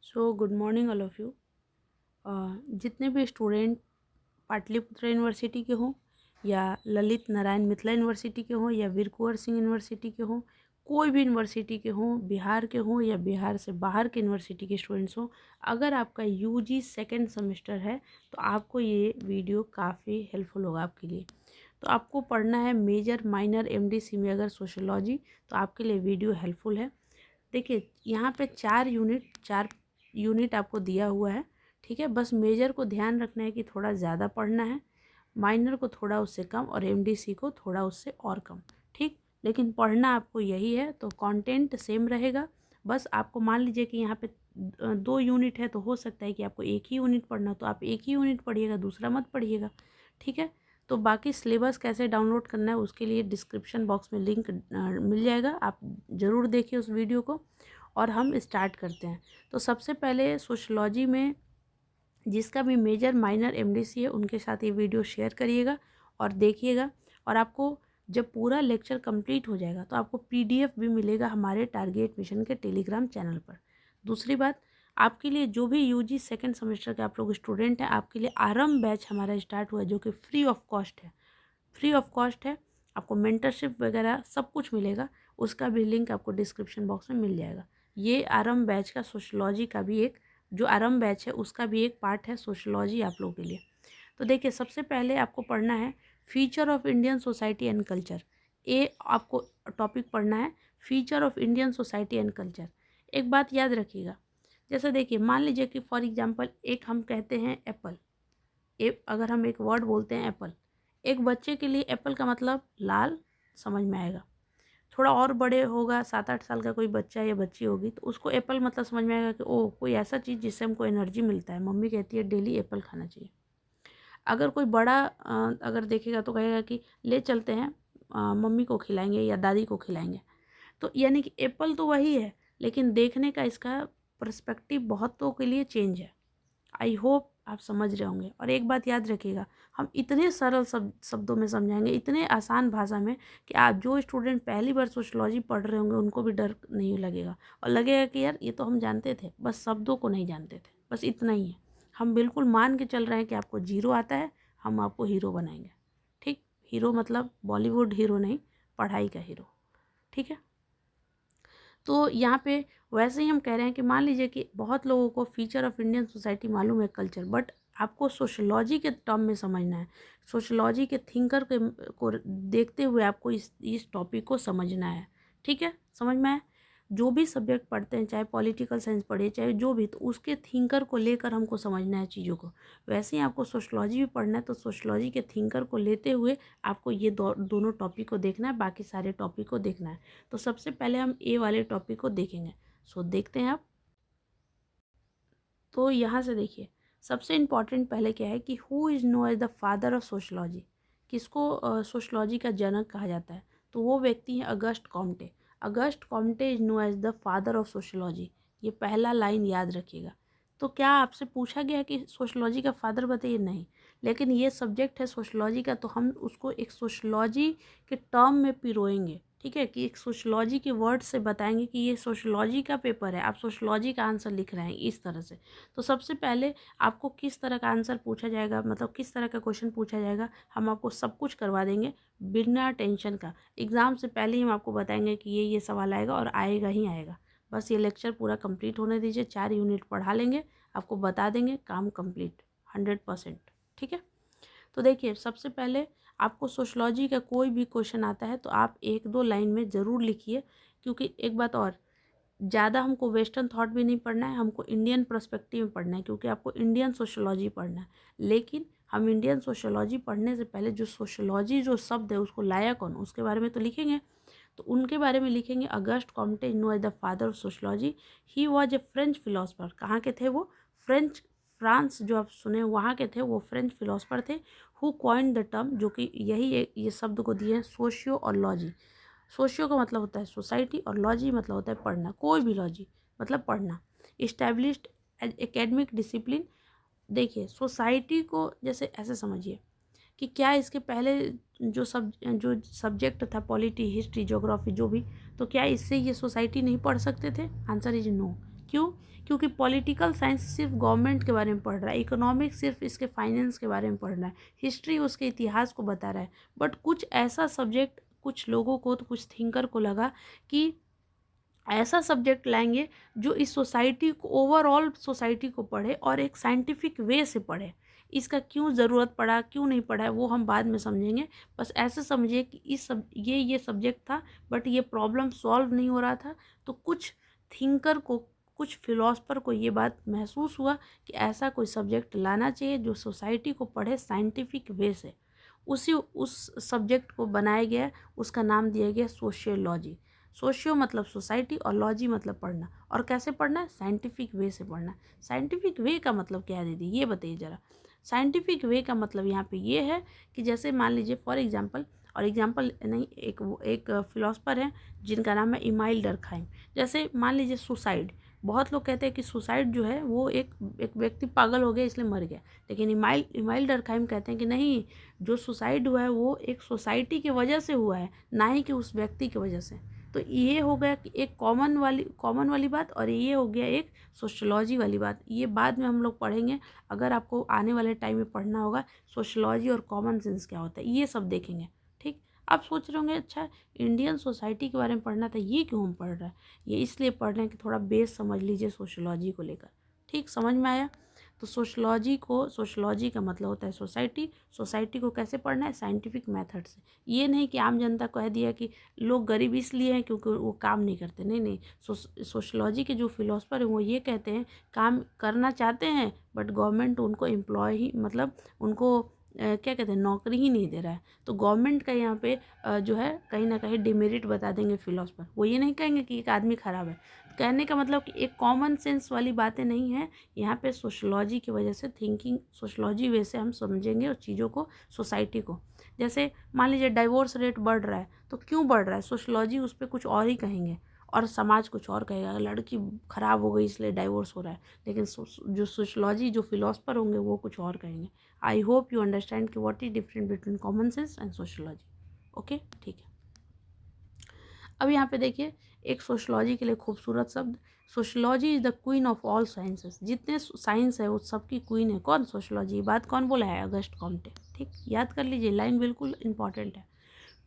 So good morning all of you. जितने भी student Pataliputra university के हों या ललित नारायण मिथिला यूनिवर्सिटी के हों या वीर कुंवर सिंह यूनिवर्सिटी के हों, कोई भी यूनिवर्सिटी के हों, बिहार के हों या बिहार से बाहर के यूनिवर्सिटी के स्टूडेंट्स हों, अगर आपका यूजी सेकेंड सेमेस्टर है तो आपको ये वीडियो काफ़ी हेल्पफुल होगा आपके लिए। तो आपको पढ़ना है मेजर माइनर एमडीसी में अगर सोशियोलॉजी, तो आपके लिए वीडियो हेल्पफुल है। देखिए यहाँ पे चार यूनिट आपको दिया हुआ है, ठीक है। बस मेजर को ध्यान रखना है कि थोड़ा ज़्यादा पढ़ना है, माइनर को थोड़ा उससे कम और एमडीसी को थोड़ा उससे और कम, ठीक। लेकिन पढ़ना आपको यही है, तो कंटेंट सेम रहेगा। बस आपको मान लीजिए कि यहाँ पे 2 यूनिट है, तो हो सकता है कि आपको एक ही यूनिट पढ़ना, तो आप एक ही यूनिट पढ़िएगा, दूसरा मत पढ़िएगा, ठीक है। तो बाकी सिलेबस कैसे डाउनलोड करना है उसके लिए डिस्क्रिप्शन बॉक्स में लिंक मिल जाएगा, आप ज़रूर देखिए उस वीडियो को। और हम स्टार्ट करते हैं। तो सबसे पहले सोशियोलॉजी में जिसका भी मेजर माइनर एमडीसी है उनके साथ ये वीडियो शेयर करिएगा और देखिएगा। और आपको जब पूरा लेक्चर कंप्लीट हो जाएगा तो आपको पीडीएफ भी मिलेगा हमारे टारगेट मिशन के टेलीग्राम चैनल पर। दूसरी बात, आपके लिए जो भी यूजी सेकेंड सेमेस्टर के आप लोग स्टूडेंट हैं, आपके लिए आरंभ बैच हमारा स्टार्ट हुआ है जो कि फ्री ऑफ कॉस्ट है। फ्री ऑफ कॉस्ट है, आपको मेंटरशिप वगैरह सब कुछ मिलेगा, उसका भी लिंक आपको डिस्क्रिप्शन बॉक्स में मिल जाएगा। ये आरंभ बैच का सोशियोलॉजी का भी एक जो आरंभ बैच है उसका भी एक पार्ट है सोशियोलॉजी आप लोगों के लिए। तो देखिए सबसे पहले आपको पढ़ना है feature of Indian society and culture. ये आपको टॉपिक पढ़ना है, feature of Indian society and culture. एक बात याद रखिएगा, जैसे देखिए मान लीजिए कि फॉर एग्जांपल एक हम कहते हैं एप्पल। अगर हम एक वर्ड बोलते हैं एप्पल, एक बच्चे के लिए एप्पल का मतलब लाल समझ में आएगा। थोड़ा और बड़े होगा, 7-8 साल का कोई बच्चा या बच्ची होगी तो उसको एप्पल मतलब समझ में आएगा कि ओह कोई ऐसा चीज़ जिससे हमको एनर्जी मिलता है, मम्मी कहती है डेली एप्पल खाना चाहिए। अगर कोई बड़ा अगर देखेगा तो कहेगा कि ले चलते हैं, मम्मी को खिलाएंगे या दादी को खिलाएंगे। तो यानी कि एप्पल तो वही है, लेकिन देखने का इसका पर्सपेक्टिव बहुतों के लिए चेंज है। आई होप आप समझ रहे होंगे। और एक बात याद रखिएगा, हम इतने सरल शब्दों में समझाएंगे, इतने आसान भाषा में कि आप जो स्टूडेंट पहली बार सोशियोलॉजी पढ़ रहे होंगे उनको भी डर नहीं लगेगा और लगेगा कि यार ये तो हम जानते थे, बस शब्दों को नहीं जानते थे, बस इतना ही है। हम बिल्कुल मान के चल रहे हैं कि आपको जीरो आता है, हम आपको हीरो बनाएंगे, ठीक। हीरो मतलब बॉलीवुड हीरो नहीं, पढ़ाई का हीरो, ठीक है। तो यहाँ पे वैसे ही हम कह रहे हैं कि मान लीजिए कि बहुत लोगों को फीचर ऑफ इंडियन सोसाइटी मालूम है कल्चर, बट आपको सोशियोलॉजी के टर्म में समझना है, सोशियोलॉजी के थिंकर के को देखते हुए आपको इस टॉपिक को समझना है, ठीक है। समझ में आए? जो भी सब्जेक्ट पढ़ते हैं, चाहे पॉलिटिकल साइंस पढ़े चाहे जो भी, तो उसके थिंकर को लेकर हमको समझना है चीज़ों को। वैसे ही आपको सोशियोलॉजी भी पढ़ना है तो सोशियोलॉजी के थिंकर को लेते हुए आपको ये दोनों टॉपिक को देखना है, बाकी सारे टॉपिक को देखना है। तो सबसे पहले हम ए वाले टॉपिक को देखेंगे। सो देखते हैं आप। तो यहाँ से देखिए सबसे इम्पॉर्टेंट पहले क्या है कि who is known as the father of sociology. किसको सोशलॉजी का जनक कहा जाता है? तो वो व्यक्ति है August Comte. August Comte is known as the father of sociology. ये पहला लाइन याद रखिएगा। तो क्या आपसे पूछा गया कि सोशलॉजी का फादर बताइए? नहीं, लेकिन ये सब्जेक्ट है सोशलॉजी का, तो हम उसको एक सोशलॉजी के टर्म में पिरोएंगे, ठीक है, कि एक सोशलॉजी के वर्ड से बताएंगे कि ये सोशलॉजी का पेपर है, आप सोशलॉजी का आंसर लिख रहे हैं इस तरह से। तो सबसे पहले आपको किस तरह का आंसर पूछा जाएगा, मतलब किस तरह का क्वेश्चन पूछा जाएगा, हम आपको सब कुछ करवा देंगे बिना टेंशन का। एग्ज़ाम से पहले ही हम आपको बताएंगे कि ये सवाल आएगा और आएगा ही आएगा। बस ये लेक्चर पूरा कंप्लीट होने दीजिए, 4 यूनिट पढ़ा लेंगे, आपको बता देंगे, काम कंप्लीट 100%, ठीक है। तो देखिए सबसे पहले आपको सोशलॉजी का कोई भी क्वेश्चन आता है तो आप 1-2 लाइन में ज़रूर लिखिए, क्योंकि एक बात और, ज़्यादा हमको वेस्टर्न थॉट भी नहीं पढ़ना है, हमको इंडियन पर्सपेक्टिव में पढ़ना है, क्योंकि आपको इंडियन सोशलॉजी पढ़ना है। लेकिन हम इंडियन सोशलॉजी पढ़ने से पहले जो सोशलॉजी जो शब्द है उसको लाया कौन, उसके बारे में तो लिखेंगे। तो उनके बारे में लिखेंगे, August Comte known as the father of sociology. He was a French philosopher. कहाँ के थे वो? फ्रांस जो आप सुने वहाँ के थे, वो फ्रेंच फिलोसफर थे। हु कॉइंड द टर्म, जो कि यही ये शब्द को दिए हैं, सोशियो और लॉजी। सोशियो का मतलब होता है सोसाइटी और लॉजी मतलब होता है पढ़ना, कोई भी लॉजी मतलब पढ़ना। Established academic discipline. देखिए सोसाइटी को जैसे ऐसे समझिए कि क्या इसके पहले जो सब्जेक्ट था, पॉलिटी, हिस्ट्री, ज्योग्राफी, जो भी, तो क्या इससे ये सोसाइटी नहीं पढ़ सकते थे? Answer is no. क्यों? क्योंकि पॉलिटिकल साइंस सिर्फ गवर्नमेंट के बारे में पढ़ रहा है, इकोनॉमिक्स सिर्फ इसके फाइनेंस के बारे में पढ़ रहा है, हिस्ट्री उसके इतिहास को बता रहा है। बट कुछ ऐसा सब्जेक्ट कुछ लोगों को, तो कुछ थिंकर को लगा कि ऐसा सब्जेक्ट लाएंगे जो इस सोसाइटी को, ओवरऑल सोसाइटी को पढ़े और एक साइंटिफिक वे से पढ़े। इसका क्यों ज़रूरत पड़ा, क्यों नहीं पड़ा है, वो हम बाद में समझेंगे। बस ऐसे समझिए कि ये सब्जेक्ट था, बट ये प्रॉब्लम सॉल्व नहीं हो रहा था। तो कुछ थिंकर को, कुछ फिलोसफर को ये बात महसूस हुआ कि ऐसा कोई सब्जेक्ट लाना चाहिए जो सोसाइटी को पढ़े साइंटिफिक वे से। उस सब्जेक्ट को बनाया गया, उसका नाम दिया गया सोशियोलॉजी। सोशियो मतलब सोसाइटी और लॉजी मतलब पढ़ना। और कैसे पढ़ना है? साइंटिफिक वे से पढ़ना है। साइंटिफिक वे का मतलब क्या है दीदी, ये बताइए ज़रा। साइंटिफिक वे का मतलब यहाँ पे ये है कि जैसे मान लीजिए फॉर एग्जांपल, और एग्जांपल नहीं, एक फिलोसफर है जिनका नाम है इमाइल डर्कहाइम। जैसे मान लीजिए सुसाइड, बहुत लोग कहते हैं कि सुसाइड जो है वो एक व्यक्ति पागल हो गया इसलिए मर गया, लेकिन इमाइल डर्कहाइम कहते हैं कि नहीं, जो सुसाइड हुआ है वो एक सोसाइटी की वजह से हुआ है, ना ही कि उस व्यक्ति की वजह से। तो ये हो गया कि एक कॉमन वाली बात, और ये हो गया एक सोशलॉजी वाली बात। ये बाद में हम लोग पढ़ेंगे, अगर आपको आने वाले टाइम में पढ़ना होगा सोशलॉजी और कॉमन सेंस क्या होता है, ये सब देखेंगे। ठीक, आप सोच रहे होंगे अच्छा इंडियन सोसाइटी के बारे में पढ़ना था, ये क्यों हम पढ़ रहे हैं? ये इसलिए पढ़ रहे हैं कि थोड़ा बेस समझ लीजिए सोशलॉजी को लेकर। ठीक, समझ में आया? तो सोशलॉजी का मतलब होता है सोसाइटी। सोसाइटी को कैसे पढ़ना है? साइंटिफिक मेथड से। ये नहीं कि आम जनता कह दिया कि लोग गरीब इसलिए हैं क्योंकि वो काम नहीं करते। नहीं नहीं, सोशलॉजी के जो फिलोसफर हैं वो ये कहते हैं काम करना चाहते हैं, बट गवर्नमेंट उनको एम्प्लॉय ही, मतलब उनको क्या कहते हैं, नौकरी ही नहीं दे रहा है। तो गवर्नमेंट का यहाँ पे जो है कहीं ना कहीं डिमेरिट बता देंगे फिलोसफर। वो ये नहीं कहेंगे कि एक आदमी खराब है। कहने का मतलब कि एक कॉमन सेंस वाली बातें नहीं है यहाँ पे। सोशलॉजी की वजह से थिंकिंग, सोशलॉजी वे से हम समझेंगे उस चीज़ों को, सोसाइटी को। जैसे मान लीजिए डाइवोर्स रेट बढ़ रहा है, तो क्यों बढ़ रहा है? सोशलॉजी उस पर कुछ और ही कहेंगे और समाज कुछ और कहेगा, लड़की खराब हो गई इसलिए डाइवोर्स हो रहा है। लेकिन जो सोशलॉजी, जो फिलोसफर होंगे वो कुछ और कहेंगे। आई होप यू अंडरस्टैंड कि what is different between common sense and sociology. Okay, ठीक है। अब यहाँ पे देखिए एक सोशलॉजी के लिए खूबसूरत शब्द, sociology is the queen of all sciences. जितने साइंस है वो सबकी क्वीन है। कौन? सोशलॉजी। बात कौन बोला है? August Comte. ठीक, याद कर लीजिए, लाइन बिल्कुल इंपॉर्टेंट है।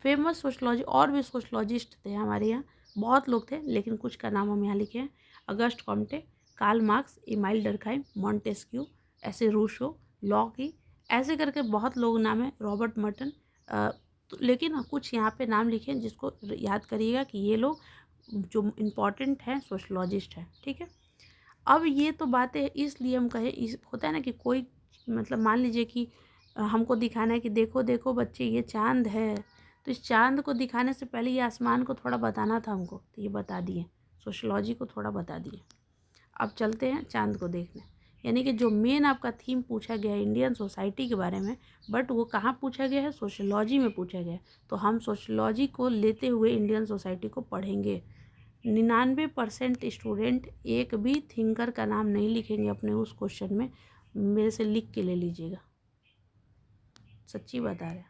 फेमस सोशलॉजी, और भी सोशलॉजिस्ट थे हमारे यहाँ, बहुत लोग थे, लेकिन कुछ का नाम हम यहाँ लिखे हैं। August Comte, Karl Marx, Emile Durkheim, Montesquieu, ऐसे रूसो, लॉकी, ऐसे करके बहुत लोग नाम है, रॉबर्ट मर्टन। तो लेकिन कुछ यहाँ पे नाम लिखे हैं जिसको याद करिएगा कि ये लोग जो इम्पोर्टेंट हैं सोशलॉजिस्ट हैं। ठीक है, अब ये तो बातें इसलिए हम कहें, इस होता है ना कि कोई, मतलब मान लीजिए कि हमको दिखाना है कि देखो देखो बच्चे ये चांद है, तो इस चांद को दिखाने से पहले ये आसमान को थोड़ा बताना था हमको, तो ये बता दिए, सोशलॉजी को थोड़ा बता दिए। अब चलते हैं चांद को देखने। यानी कि जो मेन आपका थीम पूछा गया है इंडियन सोसाइटी के बारे में, बट वो कहाँ पूछा गया है? सोशलॉजी में पूछा गया है। तो हम सोशलॉजी को लेते हुए इंडियन सोसाइटी को पढ़ेंगे। 99% स्टूडेंट एक भी थिंकर का नाम नहीं लिखेंगे अपने उस क्वेश्चन में, मेरे से लिख के ले लीजिएगा, सच्ची बता रहे हैं।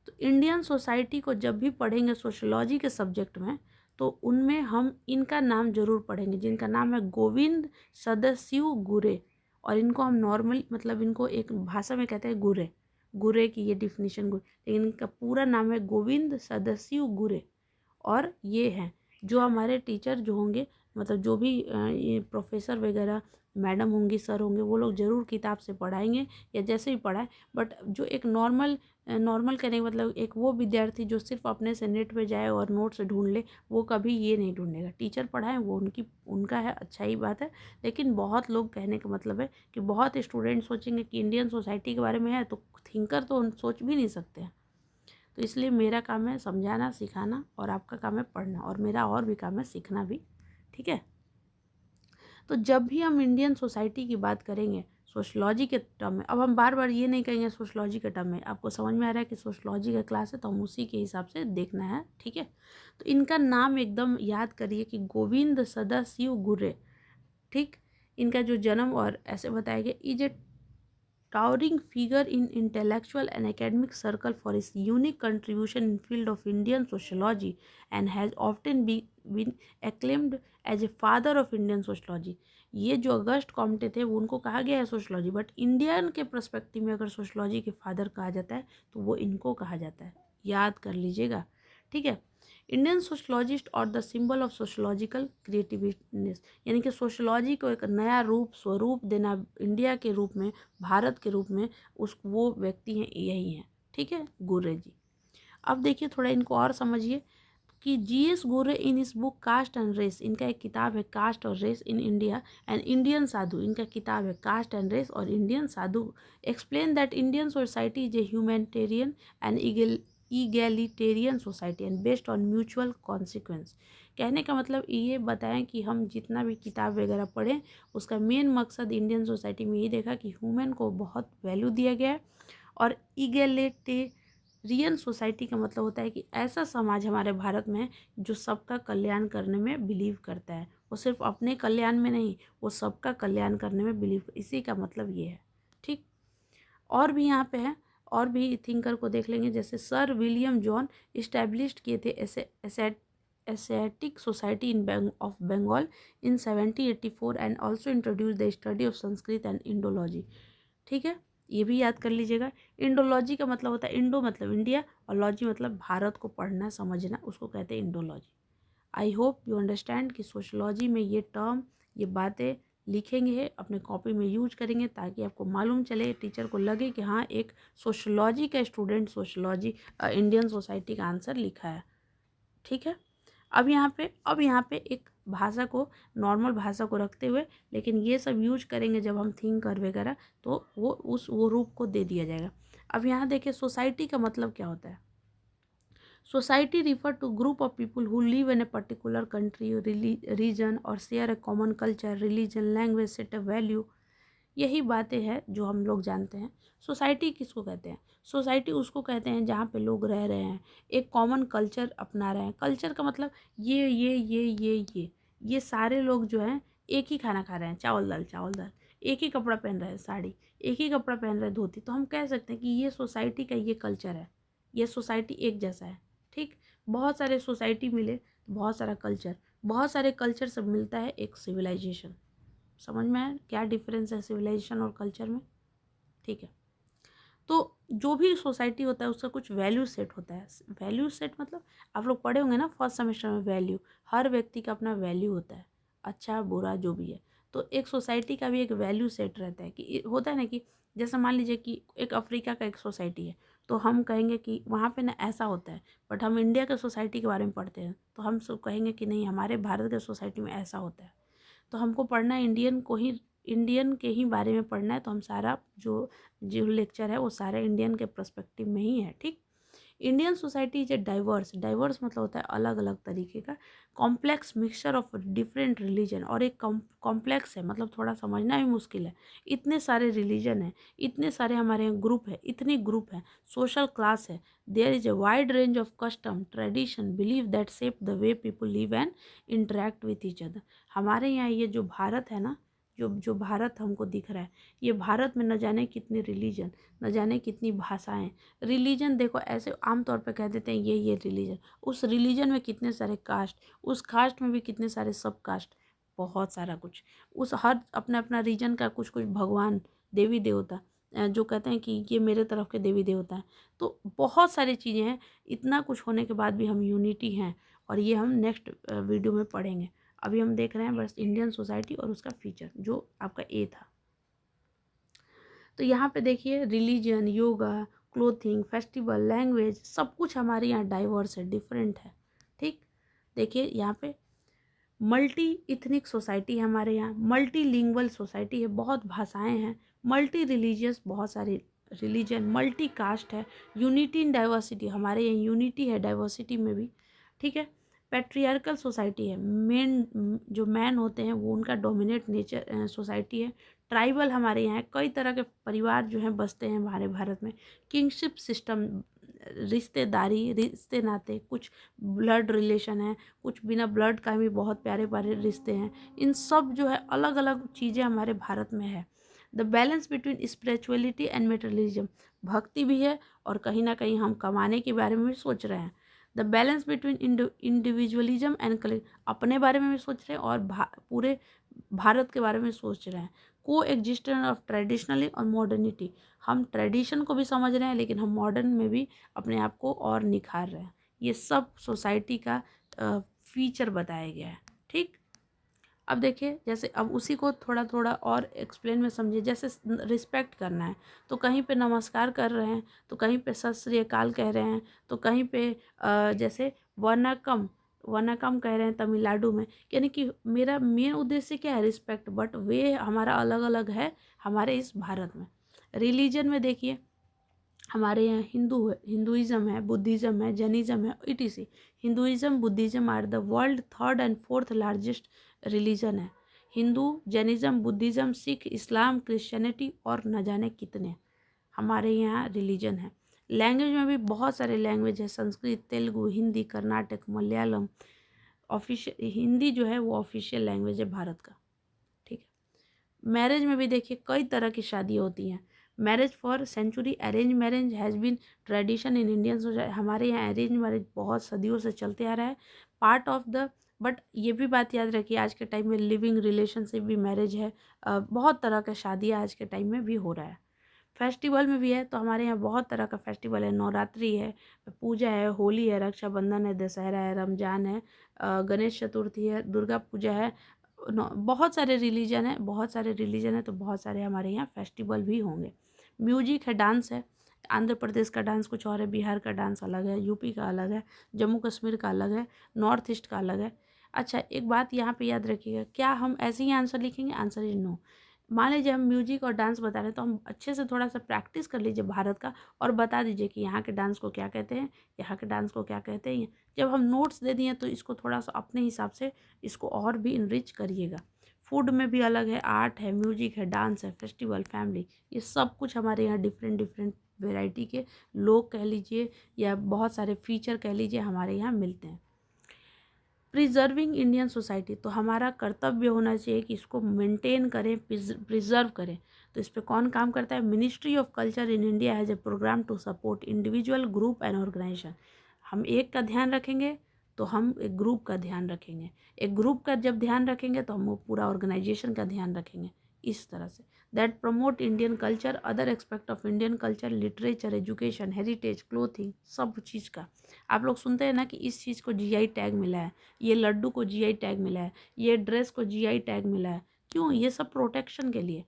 तो इंडियन सोसाइटी को जब भी पढ़ेंगे सोशलॉजी के सब्जेक्ट में, तो उनमें हम इनका नाम जरूर पढ़ेंगे, जिनका नाम है गोविंद सदाशिव गुरे। और इनको हम नॉर्मल, मतलब इनको एक भाषा में कहते हैं गुरे, गुरे की ये डिफिनीशन गुरे, लेकिन इनका पूरा नाम है गोविंद सदाशिव गुरे। और ये हैं जो हमारे टीचर जो होंगे, मतलब जो भी ये प्रोफेसर वगैरह, मैडम होंगी, सर होंगे, वो लोग ज़रूर किताब से पढ़ाएंगे या जैसे भी पढ़ाएं। बट जो एक नॉर्मल कहने का मतलब एक वो विद्यार्थी जो सिर्फ अपने से नेट पे जाए और नोट्स ढूंढ ले, वो कभी ये नहीं ढूंढेगा। टीचर पढ़ाएं वो उनका है, अच्छा ही बात है। लेकिन बहुत लोग, कहने का मतलब है कि बहुत स्टूडेंट सोचेंगे कि इंडियन सोसाइटी के बारे में है तो थिंकर तो सोच भी नहीं सकते हैं। तो इसलिए मेरा काम है समझाना, सिखाना, और आपका काम है पढ़ना, और मेरा और भी काम है सीखना भी। ठीक है, तो जब भी हम इंडियन सोसाइटी की बात करेंगे सोशलॉजी के टर्म में, अब हम बार बार ये नहीं कहेंगे सोशलॉजी के टर्म में, आपको समझ में आ रहा है कि सोशलॉजी का क्लास है तो हम उसी के हिसाब से देखना है। ठीक है, तो इनका नाम एकदम याद करिए कि गोविंद सदाशिव गुरे। ठीक, इनका जो जन्म और ऐसे बताया गया, is a towering figure in intellectual and academic circle for his unique contribution in field of Indian sociology, and has often been acclaimed as a father of Indian sociology. ये जो अगस्ट कॉम्टे थे वो उनको कहा गया है sociology, but Indian के perspective में अगर सोशलॉजी के फादर कहा जाता है तो वो इनको कहा जाता है, याद कर लीजिएगा, ठीक है। इंडियन सोशलॉजिस्ट और the symbol of sociological creativeness, यानी कि सोशलॉजी को एक नया रूप स्वरूप देना इंडिया के रूप में, भारत के रूप में, उस वो व्यक्ति हैं, यही हैं, ठीक है, गुर्रे जी। अब देखिए थोड़ा इनको और समझिए कि जीएस गोरे इन इस बुक कास्ट एंड रेस, इनका एक किताब है कास्ट और race in India and Indian sadhu, इनका किताब है कास्ट एंड रेस और Indian sadhu, explain that Indian society is a humanitarian and egalitarian society and based on mutual consequence. कहने का मतलब ये बताएं कि हम जितना भी किताब वगैरह पढ़ें उसका मेन मकसद इंडियन सोसाइटी में ये देखा कि ह्यूमन को बहुत वैल्यू दिया गया है, और ईगैलिटेरियन सोसाइटी का मतलब होता है कि ऐसा समाज हमारे भारत में है जो सबका कल्याण करने में बिलीव करता है, वो सिर्फ अपने कल्याण में नहीं, वो सबका कल्याण करने में बिलीव, इसी का मतलब ये है, ठीक। और भी यहाँ पे है, और भी थिंकर को देख लेंगे, जैसे सर विलियम जॉन इस्टेब्लिश्ड किए थे Asiatic Society in of Bengal in 1784 and also introduce the study of Sanskrit and Indology, ठीक है, ये भी याद कर लीजिएगा। इंडोलॉजी का मतलब होता है, इंडो मतलब इंडिया और लॉजी मतलब भारत को पढ़ना समझना, उसको कहते हैं Indology. I hope you understand कि सोशलॉजी में ये टर्म, ये बातें लिखेंगे, अपने कॉपी में यूज करेंगे ताकि आपको मालूम चले, टीचर को लगे कि हाँ एक सोशलॉजी का स्टूडेंट सोशलॉजी इंडियन सोसाइटी का आंसर लिखा है, ठीक है। अब यहाँ पे एक भाषा को, नॉर्मल भाषा को रखते हुए, लेकिन ये सब यूज करेंगे जब हम थिंक कर वगैरह, तो वो रूप को दे दिया जाएगा। अब यहाँ देखिए सोसाइटी का मतलब क्या होता है। Society refer to group of people who live in a particular country, region और share a common culture, religion, language, set of value, यही बातें हैं जो हम लोग जानते हैं। सोसाइटी किसको कहते हैं? सोसाइटी उसको कहते हैं जहाँ पे लोग रह रहे हैं, एक कॉमन कल्चर अपना रहे हैं। कल्चर का मतलब ये सारे लोग जो हैं एक ही खाना खा रहे हैं, चावल दाल, एक ही कपड़ा पहन रहे हैं साड़ी, एक ही कपड़ा पहन रहे हैं धोती, तो हम कह सकते हैं कि ये सोसाइटी का ये कल्चर है, ये सोसाइटी एक जैसा है, ठीक। बहुत सारे सोसाइटी मिले तो बहुत सारा कल्चर, बहुत सारे कल्चर सब मिलता है एक सिविलाइजेशन। समझ में आया क्या डिफरेंस है सिविलाइजेशन और कल्चर में, ठीक है। तो जो भी सोसाइटी होता है उसका कुछ वैल्यू सेट होता है। वैल्यू सेट मतलब आप लोग पढ़े होंगे ना फर्स्ट सेमेस्टर में, वैल्यू, हर व्यक्ति का अपना वैल्यू होता है, अच्छा बुरा जो भी है। तो एक सोसाइटी का भी एक वैल्यू सेट रहता है कि होता है ना कि जैसे मान लीजिए कि एक अफ्रीका का एक सोसाइटी है, तो हम कहेंगे कि वहाँ पे ना ऐसा होता है, बट हम इंडिया के सोसाइटी के बारे में पढ़ते हैं तो हम सब कहेंगे कि नहीं हमारे भारत के सोसाइटी में ऐसा होता है। तो हमको पढ़ना है इंडियन के ही बारे में पढ़ना है, तो हम सारा जो जो लेक्चर है वो सारे इंडियन के पर्सपेक्टिव में ही है, ठीक। Indian society is a diverse, diverse मतलब होता है अलग अलग तरीके का, complex mixture of different religion, और एक कॉम्प्लेक्स है मतलब थोड़ा समझना भी मुश्किल है, इतने सारे रिलीजन है, इतने सारे हमारे यहाँ ग्रुप है, इतनी ग्रुप है, सोशल क्लास है, there is a wide range of custom tradition believe that shape the way people live and interact with each other. हमारे यहाँ ये जो भारत है ना, जो भारत हमको दिख रहा है, ये भारत में न जाने कितनी रिलीजन, न जाने कितनी भाषाएं। रिलीजन देखो ऐसे आमतौर पे कह देते हैं ये रिलीजन, उस रिलीजन में कितने सारे कास्ट, उस कास्ट में भी कितने सारे सब कास्ट, बहुत सारा कुछ, उस हर अपना अपना रीजन का कुछ कुछ भगवान, देवी देवता, जो कहते हैं कि ये मेरे तरफ के देवी देवता हैं। तो बहुत सारी चीज़ें हैं, इतना कुछ होने के बाद भी हम यूनिटी हैं, और ये हम नेक्स्ट वीडियो में पढ़ेंगे। अभी हम देख रहे हैं बस इंडियन सोसाइटी और उसका फीचर जो आपका ए था। तो यहाँ पे देखिए religion, yoga, clothing, festival, language, सब कुछ हमारे यहाँ डाइवर्स है, डिफरेंट है, ठीक। देखिए यहाँ पे मल्टी इथनिक सोसाइटी है हमारे यहाँ, मल्टी लिंग्वल सोसाइटी है, बहुत भाषाएं हैं, मल्टी रिलीजियस, बहुत सारे रिलीजन, मल्टी कास्ट है, यूनिटी इन डाइवर्सिटी, हमारे यहाँ यूनिटी है डाइवर्सिटी में भी, ठीक है। पैट्रियार्कल सोसाइटी है, मेन जो मैन होते हैं वो उनका डोमिनेट नेचर सोसाइटी है। ट्राइबल हमारे यहाँ कई तरह के परिवार जो हैं बसते हैं हमारे भारत में। किंगशिप सिस्टम, रिश्तेदारी, रिश्ते नाते, कुछ ब्लड रिलेशन है, कुछ बिना ब्लड का भी बहुत प्यारे प्यारे रिश्ते हैं। इन सब जो है अलग अलग चीज़ें हमारे भारत में है। The balance between spirituality and materialism, भक्ति भी है और कहीं ना कहीं हम कमाने के बारे में भी सोच रहे हैं। The balance between individualism and collective, अपने बारे में भी सोच रहे हैं और पूरे भारत के बारे में सोच रहे हैं। को एग्जिस्टेंस ऑफ ट्रेडिशनली और मॉडर्निटी, हम ट्रेडिशन को भी समझ रहे हैं लेकिन हम मॉडर्न में भी अपने आप को और निखार रहे हैं। ये सब सोसाइटी का फीचर बताया गया है। ठीक, अब देखिए जैसे अब उसी को थोड़ा थोड़ा और एक्सप्लेन में समझिए। जैसे रिस्पेक्ट करना है तो कहीं पे नमस्कार कर रहे हैं, तो कहीं पे सत श्री अकाल कह रहे हैं, तो कहीं पे जैसे वनकम वनकम कह रहे हैं तमिलनाडु में। यानी कि मेरा मेन उद्देश्य क्या है, रिस्पेक्ट, बट वे हमारा अलग अलग है हमारे इस भारत में। रिलीजन में देखिए हमारे यहाँ हिंदुइज्म है, बुद्धिज़्म है, जैनिज्म है, etc. Hinduism Buddhism are the world third and fourth largest religion है। Hindu, Jainism, Buddhism, Sikh, Islam, Christianity और न जाने कितने हमारे यहाँ रिलीजन है। लैंग्वेज में भी बहुत सारे लैंग्वेज है, संस्कृत, तेलुगु, हिंदी, कर्नाटक, मलयालम। ऑफिशियल हिंदी जो है वो ऑफिशियल लैंग्वेज है भारत का। ठीक है, मैरिज में भी देखिए कई तरह की शादी होती हैं। Marriage for century, arrange marriage has been tradition in Indian society, हमारे यहाँ अरेंज मैरिज बहुत सदियों से चलते आ रहा है। पार्ट ऑफ द, बट ये भी बात याद रखिए आज के टाइम में लिविंग रिलेशनशिप भी मैरिज है। बहुत तरह का शादियाँ आज के टाइम में भी हो रहा है। फेस्टिवल में भी है तो हमारे यहाँ बहुत तरह का फेस्टिवल है। नवरात्रि है, पूजा है, होली है, रक्षाबंधन है, दशहरा है, रमजान है, गणेश चतुर्थी है, दुर्गा पूजा है। बहुत सारे रिलीजन है, बहुत सारे रिलीजन है तो बहुत सारे हमारे यहाँ फेस्टिवल भी होंगे। म्यूजिक है, डांस है। आंध्र प्रदेश का डांस कुछ और है, बिहार का डांस अलग है, यूपी का अलग है, जम्मू कश्मीर का अलग है, नॉर्थ ईस्ट का अलग है। अच्छा, एक बात यहाँ पे याद रखिएगा, क्या हम ऐसे ही आंसर लिखेंगे? Answer is no. मान लीजिए हम म्यूजिक और डांस बता रहे हैं तो हम अच्छे से थोड़ा सा प्रैक्टिस कर लीजिए भारत का और बता दीजिए कि यहाँ के डांस को क्या कहते हैं, यहाँ के डांस को क्या कहते हैं। जब हम नोट्स दे दिए तो इसको थोड़ा सा अपने हिसाब से इसको और भी इनरिच करिएगा। फूड में भी अलग है, आर्ट है, म्यूजिक है, डांस है, फेस्टिवल, फैमिली, ये सब कुछ हमारे यहाँ डिफरेंट डिफरेंट वेराइटी के लोग कह लीजिए या बहुत सारे फीचर कह लीजिए हमारे यहाँ मिलते हैं। प्रिजर्विंग इंडियन सोसाइटी, तो हमारा कर्तव्य होना चाहिए कि इसको मेंटेन करें, प्रिजर्व करें। तो इस पर कौन काम करता है? Ministry of culture in India has a program to support individual, group and organization. हम एक का ध्यान रखेंगे तो हम एक ग्रुप का ध्यान रखेंगे, एक ग्रुप का जब ध्यान रखेंगे तो हम वो पूरा ऑर्गेनाइजेशन का ध्यान रखेंगे। इस तरह say that promote Indian culture, other expect of Indian culture, literature, education, heritage, clothing, सब चीज़ का। आप लोग सुनते हैं ना कि इस चीज़ को जीआई टैग मिला है, ये लड्डू को जीआई टैग मिला है, ये ड्रेस को जीआई टैग मिला है। क्यों? ये सब प्रोटेक्शन के लिए।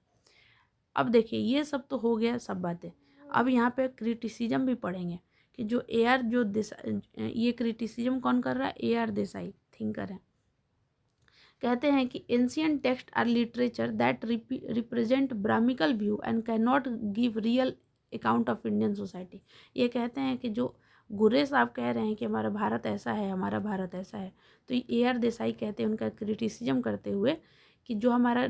अब देखिए ये सब तो हो गया सब बातें। अब यहाँ पे क्रिटिसिज्म भी पढ़ेंगे कि जो AR जो देसाई, ये क्रिटिसिज्म कौन कर रहा है? AR देसाई थिंकर है। कहते हैं कि ancient text are literature that represent Brahmanical view and can not give real account of Indian society. ये कहते हैं कि जो गुरे साहब कह रहे हैं कि हमारा भारत ऐसा है, हमारा भारत ऐसा है, तो ये AR देसाई कहते हैं, उनका क्रिटिसिज्म करते हुए कि जो हमारा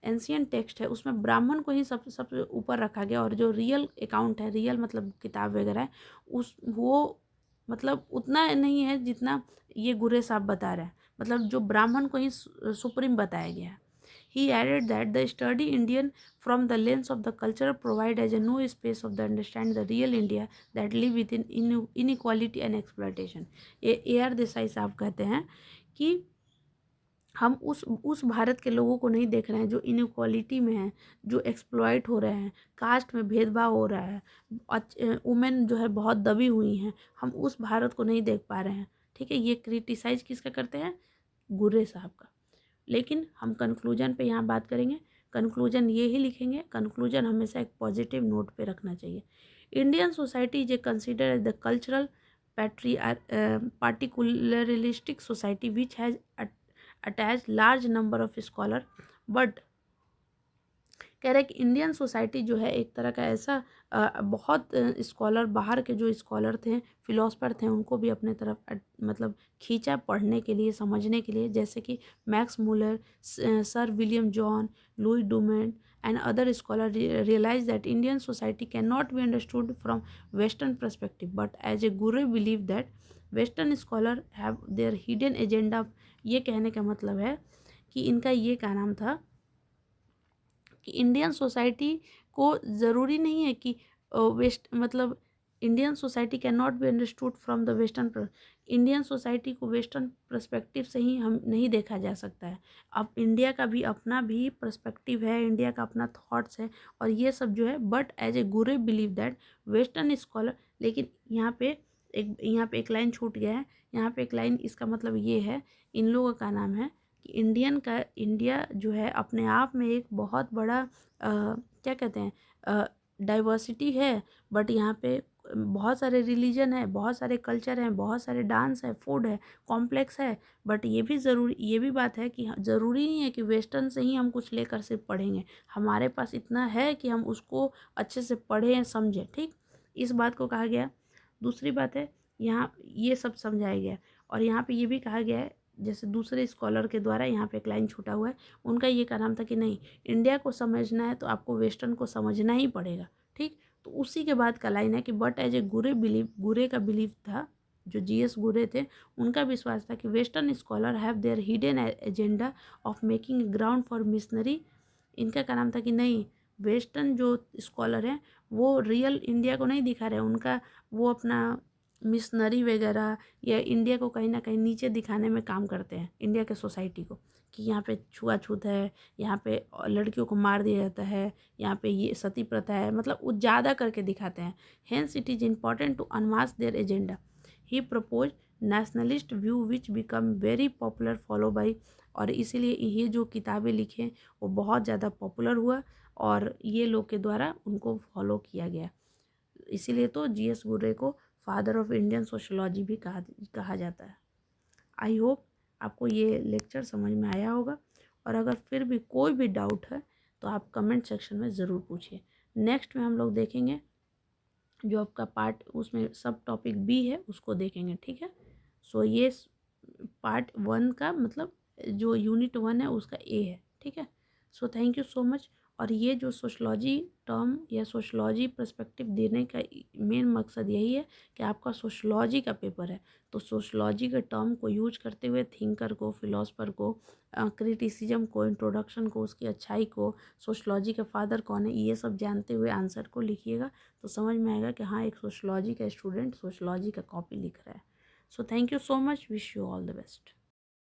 एंशियंट टेक्स्ट है उसमें ब्राह्मण को ही सबसे ऊपर रखा गया और जो रियल अकाउंट है, रियल मतलब किताब वगैरह है, उस वो मतलब उतना नहीं है जितना ये गुरे साहब बता रहे हैं। मतलब जो ब्राह्मण को ही सुप्रीम बताया गया है। He added that the study Indian from the lens of the culture provide as a no space of the understand the real India that live within inequality and exploitation। ये AR देसाई साहब कहते हैं कि हम उस भारत के लोगों को नहीं देख रहे हैं जो इनइक्वालिटी में है, जो एक्सप्लॉइट हो रहे हैं, कास्ट में भेदभाव हो रहा है, वुमेन जो है बहुत दबी हुई हैं, हम उस भारत को नहीं देख पा रहे हैं। ठीक है, ये क्रिटिसाइज किसका करते हैं? गुर्रे साहब का। लेकिन हम कंक्लूजन पे यहाँ बात करेंगे। कंक्लूजन ये ही लिखेंगे, कंक्लूजन हमेशा एक पॉजिटिव नोट पे रखना चाहिए। Indian society is a consider as the cultural particularistic society which has attach large number of scholar, but कह रहे हैं कि इंडियन सोसाइटी जो है एक तरह का ऐसा बहुत स्कॉलर, बाहर के जो स्कॉलर थे, फिलोसफर थे, उनको भी अपने तरफ मतलब खींचा पढ़ने के लिए, समझने के लिए, जैसे कि Max Muller, sir William John, Louis Dumont and other scholars realize that Indian society cannot be understood from Western perspective, but as a guru believe that Western scholars have their hidden agenda। ये कहने का मतलब है कि इनका ये क्या नाम था कि इंडियन सोसाइटी को ज़रूरी नहीं है कि वेस्ट मतलब Indian society can not be understood from the western. Indian society को वेस्टर्न पर्सपेक्टिव से ही हम नहीं देखा जा सकता है। अब इंडिया का भी अपना भी पर्सपेक्टिव है, इंडिया का अपना थॉट्स है और ये सब जो है, but as a Guru believe that western scholar. लेकिन यहाँ पे एक लाइन छूट गया है। यहाँ पे एक लाइन, इसका मतलब ये है, इन लोगों का नाम है कि इंडिया जो है अपने आप में एक बहुत बड़ा क्या कहते हैं, डाइवर्सिटी है। बट यहाँ पे बहुत सारे रिलीजन है, बहुत सारे कल्चर हैं, बहुत सारे डांस है, फूड है, कॉम्प्लेक्स है। बट ये भी बात है कि ज़रूरी नहीं है कि वेस्टर्न से ही हम कुछ लेकर सिर्फ पढ़ेंगे। हमारे पास इतना है कि हम उसको अच्छे से पढ़ें समझें। ठीक, इस बात को कहा गया। दूसरी बात है, यहाँ ये सब समझाया गया और यहाँ पे ये भी कहा गया है, जैसे दूसरे स्कॉलर के द्वारा यहाँ पे एक लाइन छूटा हुआ है, उनका ये कहना था कि नहीं, इंडिया को समझना है तो आपको वेस्टर्न को समझना ही पड़ेगा। ठीक, तो उसी के बाद का लाइन है कि बट एज ए गुरे का बिलीव था, जो जीएस गुरे थे, उनका विश्वास था कि western scholar have their hidden agenda of making ground for missionary. इनका क्या नाम था कि नहीं, वेस्टर्न जो स्कॉलर हैं वो रियल इंडिया को नहीं दिखा रहे, उनका वो अपना मिशनरी वगैरह या इंडिया को कहीं ना कहीं नीचे दिखाने में काम करते हैं, इंडिया के सोसाइटी को, कि यहाँ पे छुआछूत है, यहाँ पे लड़कियों को मार दिया जाता है, यहाँ पे ये सती प्रथा है, मतलब वो ज़्यादा करके दिखाते हैं। Hence it is important to unmask their agenda. He propose nationalist view which become very popular follow by. और इसीलिए ये जो किताबें लिखे वो बहुत ज़्यादा पॉपुलर हुआ और ये लोग के द्वारा उनको फॉलो किया गया। इसीलिए तो जीएस गुर्रे को फादर ऑफ इंडियन सोशोलॉजी भी कहा जाता है। आई होप आपको ये लेक्चर समझ में आया होगा और अगर फिर भी कोई भी डाउट है तो आप कमेंट सेक्शन में ज़रूर पूछिए। नेक्स्ट में हम लोग देखेंगे जो आपका पार्ट, उसमें सब टॉपिक बी है उसको देखेंगे। ठीक है, सो ये पार्ट 1 का मतलब जो यूनिट 1 है उसका ए है। ठीक है, so thank you so much. और ये जो सोशलॉजी टर्म या सोशलॉजी पर्सपेक्टिव देने का मेन मकसद यही है कि आपका सोशलॉजी का पेपर है, तो सोशलॉजी के टर्म को यूज करते हुए थिंकर को, फिलोसफर को, क्रिटिसिज्म को, इंट्रोडक्शन को, उसकी अच्छाई को, सोशलॉजी का फादर कौन है, ये सब जानते हुए आंसर को लिखिएगा तो समझ में आएगा कि हाँ, एक सोशलॉजी का स्टूडेंट सोशलॉजी का कॉपी लिख रहा है। So thank you so much, wish you all the best.